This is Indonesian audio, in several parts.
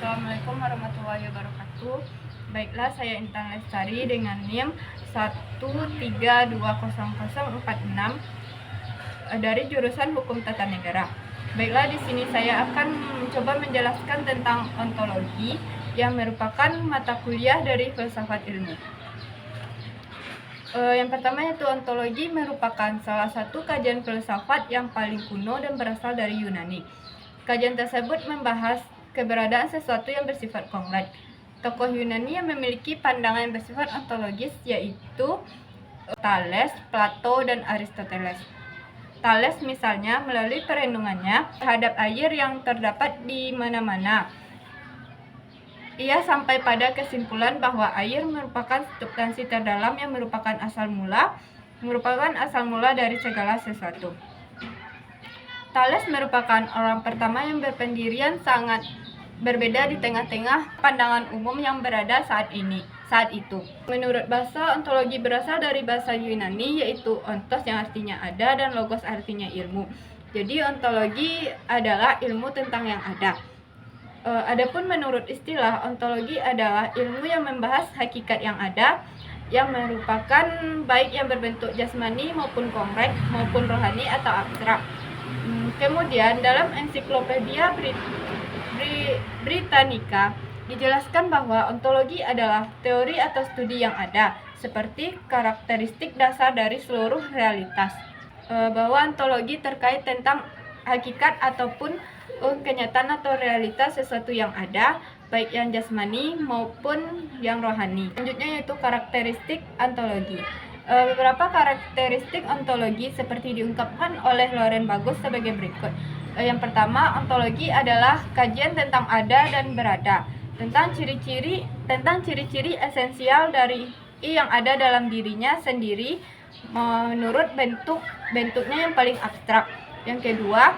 Assalamualaikum warahmatullahi wabarakatuh. Baiklah, saya Intan Lestari dengan NIM 1320046 dari jurusan Hukum Tata Negara. Baiklah, di sini saya akan mencoba menjelaskan tentang ontologi yang merupakan mata kuliah dari filsafat ilmu. Yang pertama yaitu ontologi merupakan salah satu kajian filsafat yang paling kuno dan berasal dari Yunani. Kajian tersebut membahas keberadaan sesuatu yang bersifat konkret. Tokoh Yunani yang memiliki pandangan yang bersifat ontologis yaitu Thales, Plato, dan Aristoteles. Thales misalnya melalui perenungannya terhadap air yang terdapat di mana-mana. Ia sampai pada kesimpulan bahwa air merupakan substansi terdalam yang merupakan asal mula dari segala sesuatu. Thales merupakan orang pertama yang berpendirian sangat berbeda di tengah-tengah pandangan umum yang berada saat itu. Menurut bahasa, ontologi berasal dari bahasa Yunani yaitu ontos yang artinya ada dan logos artinya ilmu. Jadi ontologi adalah ilmu tentang yang ada. Adapun menurut istilah, ontologi adalah ilmu yang membahas hakikat yang ada, yang merupakan baik yang berbentuk jasmani maupun konkret maupun rohani atau abstrak. Kemudian dalam ensiklopedia Britannica dijelaskan bahwa ontologi adalah teori atau studi yang ada, seperti karakteristik dasar dari seluruh realitas. Bahwa ontologi terkait tentang hakikat ataupun kenyataan atau realitas sesuatu yang ada, baik yang jasmani maupun yang rohani. Selanjutnya yaitu karakteristik ontologi. Beberapa karakteristik ontologi seperti diungkapkan oleh Loren Bagus sebagai berikut. Yang pertama, ontologi adalah kajian tentang ada dan berada, tentang ciri-ciri esensial dari yang ada dalam dirinya sendiri menurut bentuknya yang paling abstrak. Yang kedua,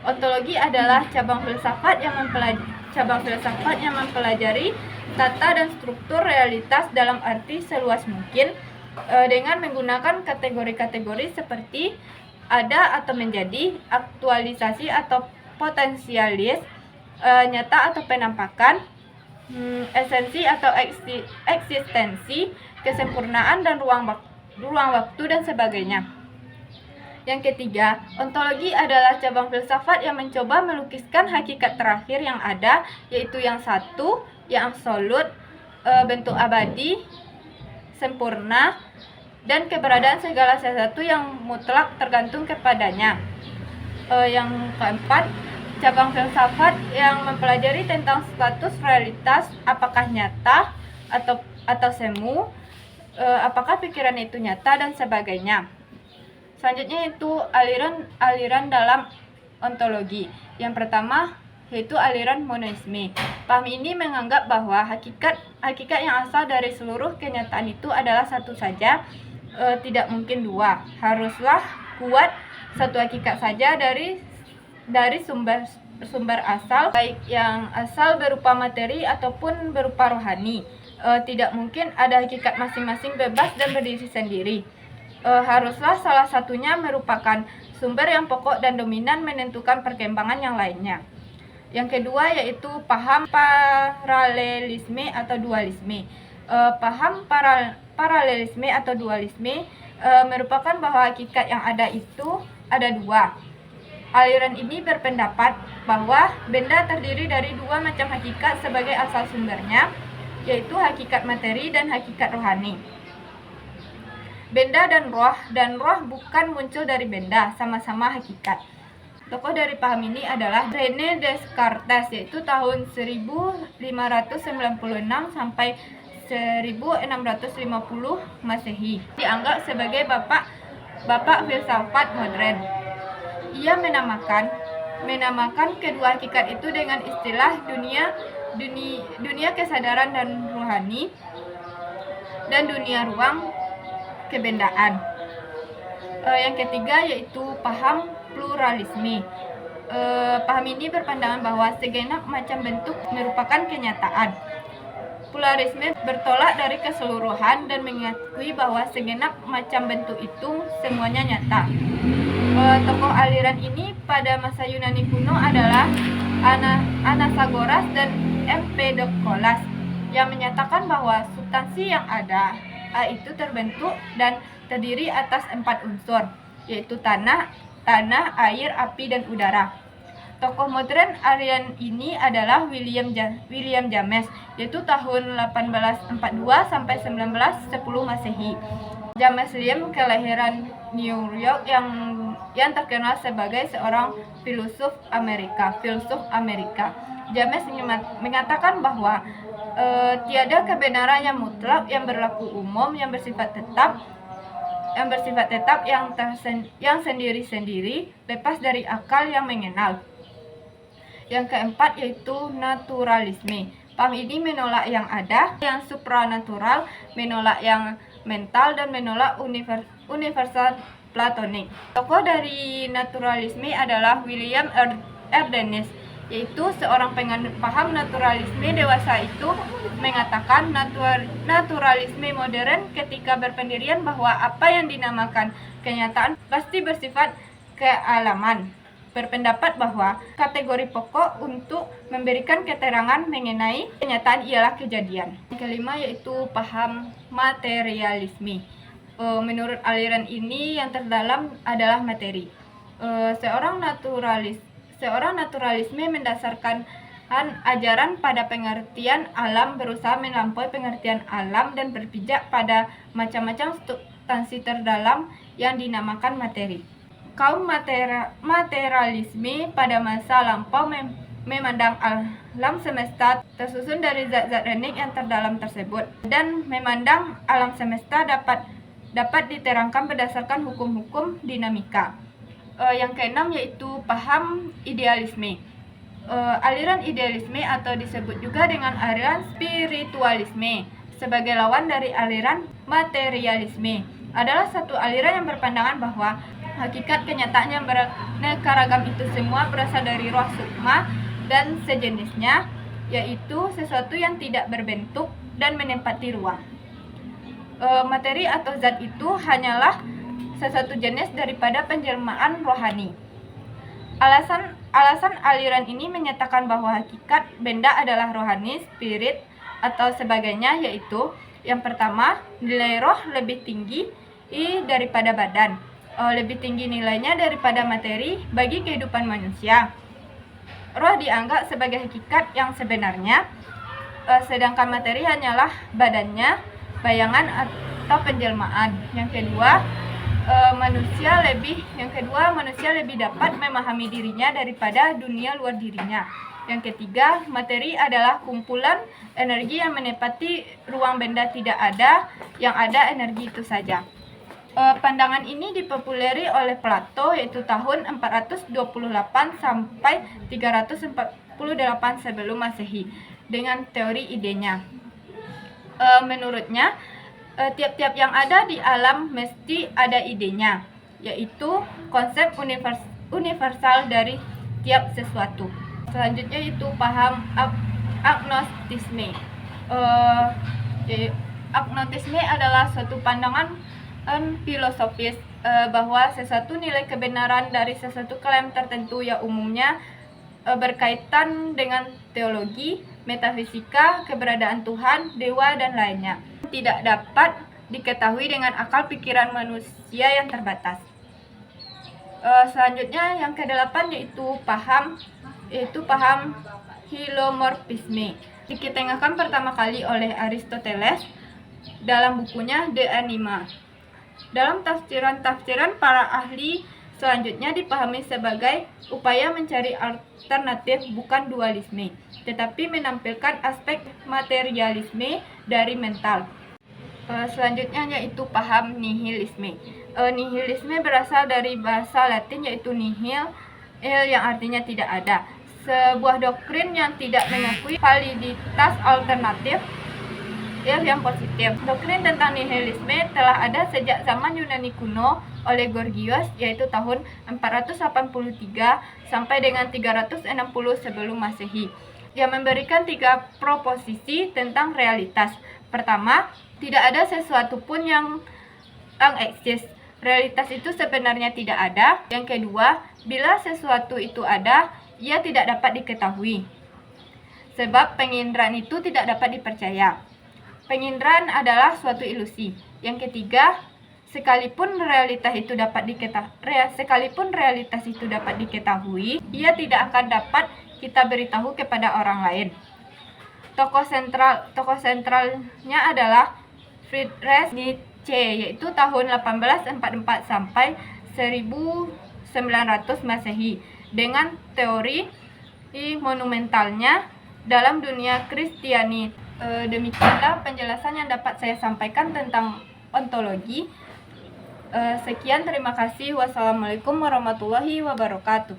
ontologi adalah cabang filsafat yang mempelajari tata dan struktur realitas dalam arti seluas mungkin dengan menggunakan kategori-kategori seperti ada atau menjadi, aktualisasi atau potensialis, nyata atau penampakan, esensi atau eksistensi, kesempurnaan dan ruang waktu dan sebagainya. Yang ketiga, ontologi adalah cabang filsafat yang mencoba melukiskan hakikat terakhir yang ada, yaitu yang satu, yang absolut, bentuk abadi, sempurna, dan keberadaan segala sesuatu yang mutlak tergantung kepadanya. Yang keempat, cabang filsafat yang mempelajari tentang status realitas, apakah nyata atau semu, apakah pikiran itu nyata dan sebagainya. Selanjutnya itu aliran dalam ontologi. Yang pertama yaitu aliran monoisme. Paham ini menganggap bahwa hakikat yang asal dari seluruh kenyataan itu adalah satu saja, tidak mungkin dua. Haruslah kuat satu hakikat saja dari sumber asal, baik yang asal berupa materi ataupun berupa rohani. Tidak mungkin ada hakikat masing-masing bebas dan berdiri sendiri. Haruslah salah satunya merupakan sumber yang pokok dan dominan menentukan perkembangan yang lainnya. Yang kedua yaitu paham paralelisme atau dualisme. Paham paralelisme atau dualisme merupakan bahwa hakikat yang ada itu ada dua. Aliran ini berpendapat bahwa benda terdiri dari dua macam hakikat sebagai asal sumbernya, yaitu hakikat materi dan hakikat rohani. Benda dan roh bukan muncul dari benda, sama-sama hakikat. Tokoh dari paham ini adalah René Descartes, yaitu tahun 1596 sampai 1650 Masehi. Dianggap sebagai bapak filsafat modern. Ia menamakan kedua hakikat itu dengan istilah dunia kesadaran dan rohani dan dunia ruang kebendaan. Yang ketiga yaitu paham pluralisme. Paham ini berpandangan bahwa segenap macam bentuk merupakan kenyataan. Pluralisme bertolak dari keseluruhan dan mengakui bahwa segenap macam bentuk itu semuanya nyata. Tokoh aliran ini pada masa Yunani kuno adalah Anasagoras dan Empedokles, yang menyatakan bahwa substansi yang ada itu terbentuk dan terdiri atas 4 unsur, yaitu tanah, air, api, dan udara. Tokoh modern Aryan ini adalah William James, yaitu tahun 1842 sampai 1910 Masehi. James William kelahiran New York yang terkenal sebagai seorang filsuf Amerika. James mengatakan bahwa tiada kebenaran yang mutlak, yang berlaku umum, yang bersifat tetap, yang sendiri-sendiri, lepas dari akal yang mengenal. Yang keempat yaitu naturalisme. Paham ini menolak yang ada, yang supranatural, menolak yang mental, dan menolak universal platonik. Tokoh dari naturalisme adalah William Ernest, yaitu seorang penganut paham naturalisme dewasa. Itu mengatakan naturalisme modern ketika berpendirian bahwa apa yang dinamakan kenyataan pasti bersifat kealaman. Berpendapat bahwa kategori pokok untuk memberikan keterangan mengenai kenyataan ialah kejadian. Yang kelima yaitu paham materialisme. Menurut aliran ini yang terdalam adalah materi. Seorang naturalisme mendasarkan ajaran pada pengertian alam, berusaha melampaui pengertian alam dan berpijak pada macam-macam substansi terdalam yang dinamakan materi. Kaum materialisme pada masa lampau memandang alam semesta tersusun dari zat-zat renik yang terdalam tersebut, dan memandang alam semesta dapat diterangkan berdasarkan hukum-hukum dinamika. Yang keenam yaitu paham idealisme. Aliran idealisme atau disebut juga dengan aliran spiritualisme sebagai lawan dari aliran materialisme adalah satu aliran yang berpandangan bahwa hakikat kenyataan yang beraneka ragam itu semua berasal dari roh sukma dan sejenisnya, yaitu sesuatu yang tidak berbentuk dan menempati ruang. Materi atau zat itu hanyalah sesuatu jenis daripada penjelmaan rohani. Alasan aliran ini menyatakan bahwa hakikat benda adalah rohani, spirit, atau sebagainya, yaitu yang pertama, nilai roh lebih tinggi daripada badan. Lebih tinggi nilainya daripada materi bagi kehidupan manusia. Roh dianggap sebagai hakikat yang sebenarnya, sedangkan materi hanyalah badannya, bayangan atau penjelmaan. Yang kedua, manusia lebih dapat memahami dirinya daripada dunia luar dirinya. Yang ketiga, materi adalah kumpulan energi yang menempati ruang benda tidak ada, yang ada energi itu saja. Pandangan ini dipopuleri oleh Plato, yaitu tahun 428 sampai 348 sebelum Masehi dengan teori idenya. Menurutnya, tiap-tiap yang ada di alam mesti ada idenya, yaitu konsep universal dari tiap sesuatu. Selanjutnya itu paham agnostisme. Agnostisme adalah suatu pandangan filosofis bahwa sesuatu nilai kebenaran dari sesuatu klaim tertentu yang umumnya berkaitan dengan teologi, metafisika, keberadaan Tuhan, dewa, dan lainnya, tidak dapat diketahui dengan akal pikiran manusia yang terbatas. Selanjutnya yang ke-8 yaitu paham hilomorfisme. Diketengahkan pertama kali oleh Aristoteles dalam bukunya De Anima. Dalam tafsiran para ahli selanjutnya dipahami sebagai upaya mencari alternatif, bukan dualisme, tetapi menampilkan aspek materialisme dari mental. Selanjutnya yaitu paham nihilisme. Nihilisme berasal dari bahasa Latin yaitu nihil, yang artinya tidak ada. Sebuah doktrin yang tidak mengakui validitas alternatif yang positif. Doktrin tentang nihilisme telah ada sejak zaman Yunani kuno oleh Gorgias, yaitu tahun 483 sampai dengan 360 sebelum Masehi, yang memberikan 3 proposisi tentang realitas. Pertama, tidak ada sesuatu pun yang eksis. Realitas itu sebenarnya tidak ada. Yang kedua, bila sesuatu itu ada, ia tidak dapat diketahui. Sebab penginderaan itu tidak dapat dipercaya. Penginderaan adalah suatu ilusi. Yang ketiga, sekalipun realitas itu dapat diketahui, ia tidak akan dapat kita beritahu kepada orang lain. Tokoh sentralnya adalah Friedrich Nietzsche, yaitu tahun 1844 sampai 1900 Masehi, dengan teori monumentalnya dalam dunia Kristiani. Demikianlah penjelasan yang dapat saya sampaikan tentang ontologi. Sekian, terima kasih. Wassalamualaikum warahmatullahi wabarakatuh.